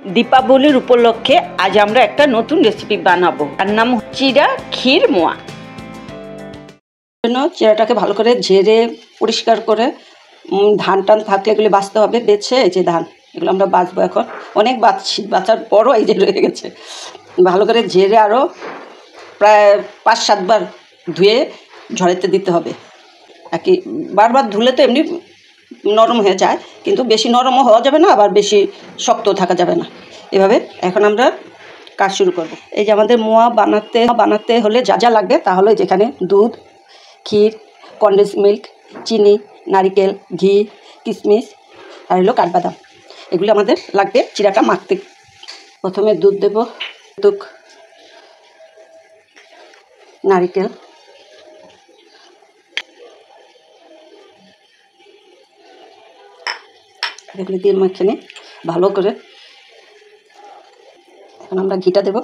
দীপাবলির উপলক্ষে আজ আমরা একটা নতুন রেসিপি বানাবো, তার নাম চিড়া ক্ষীর মোয়া। চিড়াটাকে ভালো করে ঝেড়ে পরিষ্কার করে ধান টান থাকলে এগুলি বাছতে হবে। বেছে এই যে ধান, এগুলো আমরা বাছবো এখন। অনেক বাছার পরও এই যে রয়ে গেছে। ভালো করে ঝেড়ে আরও প্রায় 5-7 বার ধুয়ে ঝরাতে দিতে হবে। একই বারবার ধুলে তো এমনি নরম হয়ে যায়, কিন্তু বেশি নরমও হওয়া যাবে না, আবার বেশি শক্ত থাকা যাবে না। এভাবে এখন আমরা কাজ শুরু করব। এই যে আমাদের মোয়া বানাতে হলে যা যা লাগবে, তাহলে যেখানে দুধ, ক্ষীর, কনডেন্স মিল্ক, চিনি, নারিকেল, ঘি, কিশমিশ আর হলো কাঠবাদাম, এগুলো আমাদের লাগবে চিড়াটা মাখতে। প্রথমে দুধ দেব, নারিকেল, এগুলো দিয়ে মেখে নিই ভালো করে। এখন আমরা ঘিটা দেব,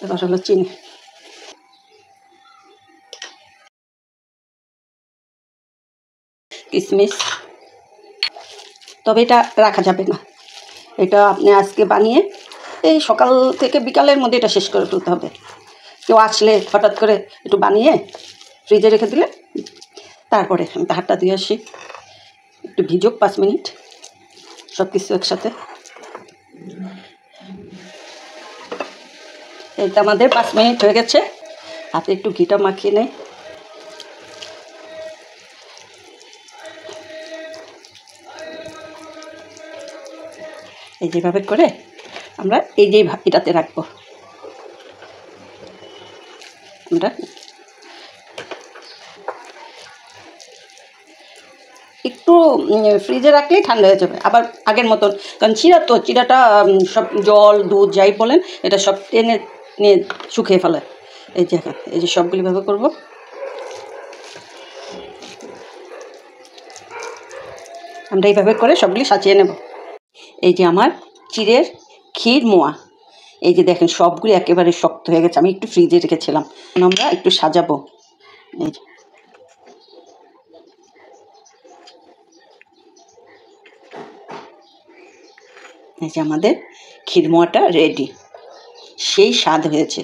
এবার হলো চিনি, কিশমিশ। তবে এটা রাখা যাবে না, এটা আপনি আজকে বানিয়ে এই সকাল থেকে বিকালের মধ্যে এটা শেষ করে ফেলতে হবে। কেউ আসলে হঠাৎ করে একটু বানিয়ে ফ্রিজে রেখে দিলে, তারপরে আমি হাতটা দিয়ে আসি, একটু ভিজুক 5 মিনিট সব কিছু একসাথে। এইটা আমাদের 5 মিনিট হয়ে গেছে। হাতে একটু ঘিটা মাখিয়ে নেই। এই যেভাবে করে আমরা এই যে এটাতে রাখবো। আমরা একটু ফ্রিজে রাখলেই ঠান্ডা হয়ে যাবে, আবার আগের মতন। কারণ চিড়াটা সব জল দুধ যাই বলেন, এটা সব টেনে নিয়ে শুকিয়ে ফেলে। এই যে সবগুলি ব্যবহার করবো। আমরা এইভাবে করে সবগুলি সাজিয়ে নেব। এই যে আমার চিড়ের ক্ষীর মোয়া, এই যে দেখেন সবগুলি একেবারে শক্ত হয়ে গেছে। আমি একটু ফ্রিজে রেখেছিলাম, আমরা একটু সাজাবো। এই যে আমাদের ক্ষীর মোয়াটা রেডি, সেই স্বাদ হয়েছে।